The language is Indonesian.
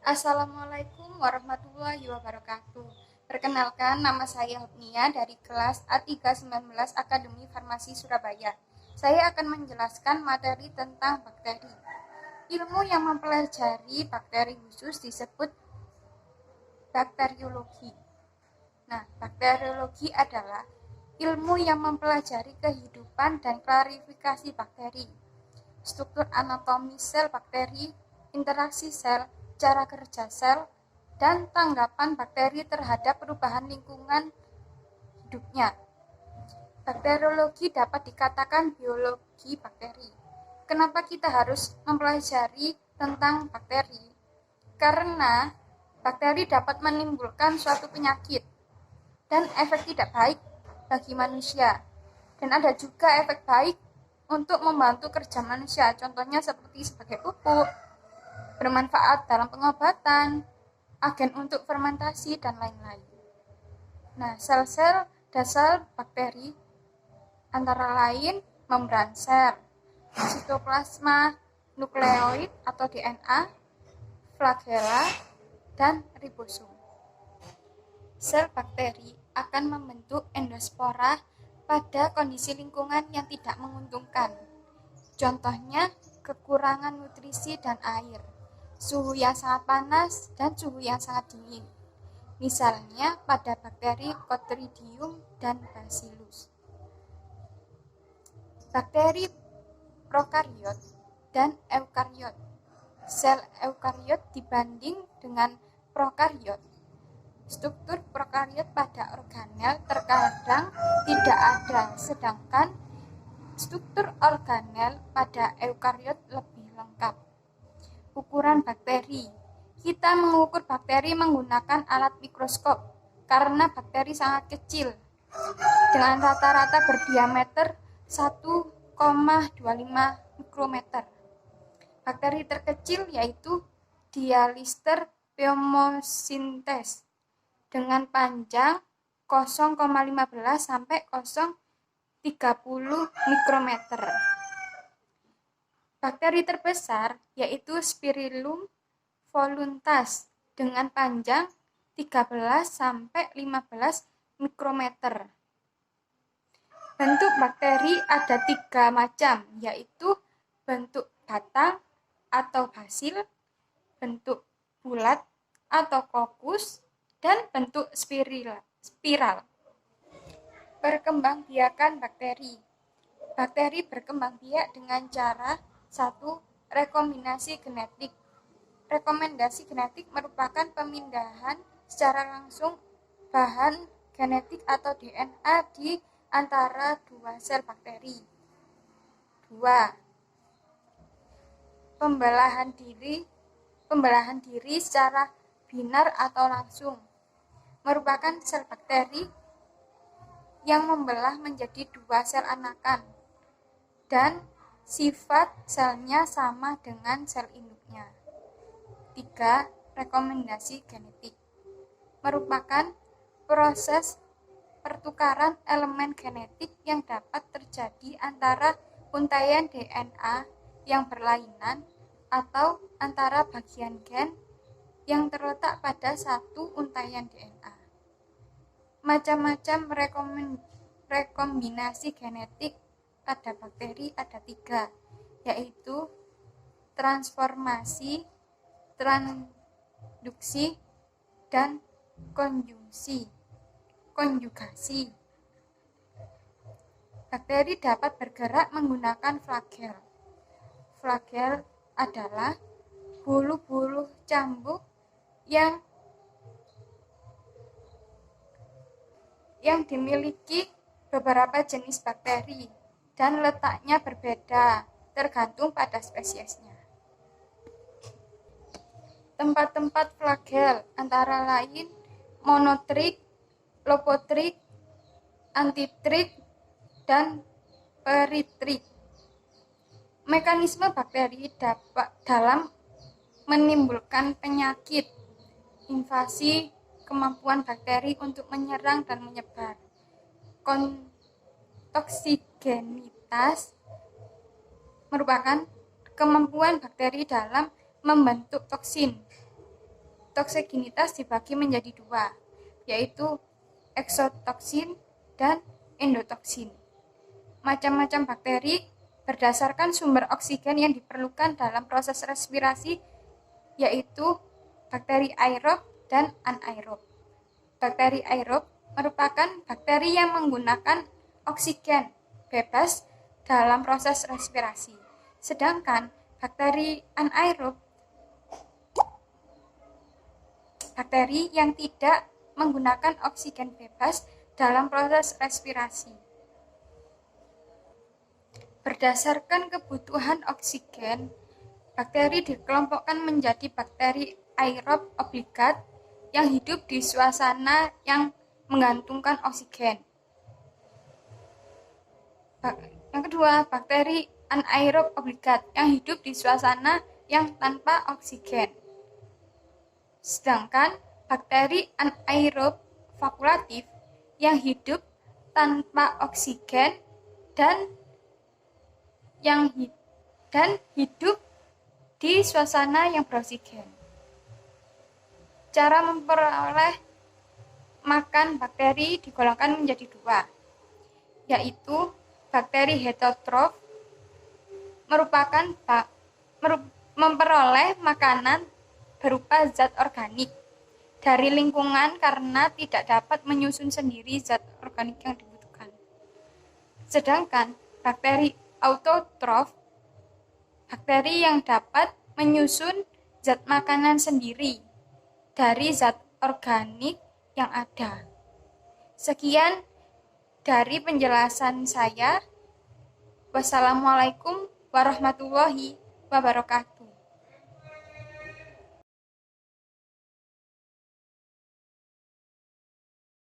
Assalamualaikum warahmatullahi wabarakatuh. Perkenalkan, nama saya Hopnia dari kelas A319 Akademi Farmasi Surabaya. Saya akan menjelaskan materi tentang bakteri. Ilmu yang mempelajari bakteri khusus disebut bakteriologi. Nah, bakteriologi adalah ilmu yang mempelajari kehidupan dan klasifikasi bakteri, struktur anatomi sel bakteri, interaksi sel, cara kerja sel, dan tanggapan bakteri terhadap perubahan lingkungan hidupnya. Bakteriologi dapat dikatakan biologi bakteri. Kenapa kita harus mempelajari tentang bakteri? Karena bakteri dapat menimbulkan suatu penyakit dan efek tidak baik bagi manusia. Dan ada juga efek baik untuk membantu kerja manusia, contohnya seperti sebagai pupuk, bermanfaat dalam pengobatan, agen untuk fermentasi, dan lain-lain. Nah, sel-sel dasar bakteri antara lain membran sel, sitoplasma, nukleoid atau DNA, flagella, dan ribosom. Sel bakteri akan membentuk endospora pada kondisi lingkungan yang tidak menguntungkan. Contohnya, kekurangan nutrisi dan air, suhu yang sangat panas, dan suhu yang sangat dingin. Misalnya pada bakteri Clostridium dan Bacillus. Bakteri prokariot dan eukariot. Sel eukariot dibanding dengan prokariot. Struktur prokariot pada organel terkadang tidak ada, sedangkan struktur organel pada eukariot lebih lengkap. Ukuran bakteri. Kita mengukur bakteri menggunakan alat mikroskop karena bakteri sangat kecil dengan rata-rata berdiameter 1,25 mikrometer. Bakteri terkecil yaitu Dialister pyomosynthes dengan panjang 0,15 sampai 0,30 mikrometer. Bakteri terbesar yaitu Spirillum voluntas dengan panjang 13 sampai 15 mikrometer. Bentuk bakteri ada 3 macam, yaitu bentuk batang atau basil, bentuk bulat atau kokus, dan bentuk spiral. Perkembangbiakan bakteri. Bakteri berkembang biak dengan cara 1. Rekombinasi genetik. Rekomendasi genetik merupakan pemindahan secara langsung bahan genetik atau DNA di antara dua sel bakteri. 2. Pembelahan diri secara binar atau langsung merupakan sel bakteri yang membelah menjadi dua sel anakan dan sifat selnya sama dengan sel induknya. 3. Rekomendasi genetik merupakan proses pertukaran elemen genetik yang dapat terjadi antara untaian DNA yang berlainan atau antara bagian gen yang terletak pada satu untaian DNA. Macam-macam rekombinasi genetik pada bakteri ada 3, yaitu transformasi, transduksi, dan konjugasi. Bakteri dapat bergerak menggunakan flagel. Flagel adalah bulu-bulu cambuk yang dimiliki beberapa jenis bakteri dan letaknya berbeda tergantung pada spesiesnya. Tempat-tempat flagel antara lain monotrik, lopotrik, antitrik, dan peritrik. Mekanisme bakteri dalam menimbulkan penyakit, invasi, kemampuan bakteri untuk menyerang dan menyebar, toksigenitas merupakan kemampuan bakteri dalam membentuk toksin, Toksigenitas dibagi menjadi dua, yaitu eksotoksin dan endotoksin. Macam-macam bakteri berdasarkan sumber oksigen yang diperlukan dalam proses respirasi, yaitu bakteri aerob dan anaerob. Bakteri aerob merupakan bakteri yang menggunakan oksigen bebas dalam proses respirasi. Sedangkan bakteri anaerob bakteri yang tidak menggunakan oksigen bebas dalam proses respirasi. Berdasarkan kebutuhan oksigen, bakteri dikelompokkan menjadi bakteri aerob obligat yang hidup di suasana yang menggantungkan oksigen. Yang kedua, bakteri anaerob obligat yang hidup di suasana yang tanpa oksigen. Sedangkan bakteri anaerob fakultatif yang hidup tanpa oksigen dan hidup di suasana yang beroksigen. Cara memperoleh makan bakteri digolongkan menjadi dua, yaitu bakteri heterotrof merupakan memperoleh makanan berupa zat organik dari lingkungan karena tidak dapat menyusun sendiri zat organik yang dibutuhkan. Sedangkan bakteri autotrof, bakteri yang dapat menyusun zat makanan sendiri dari zat organik yang ada. Sekian dari penjelasan saya. Wassalamualaikum warahmatullahi wabarakatuh.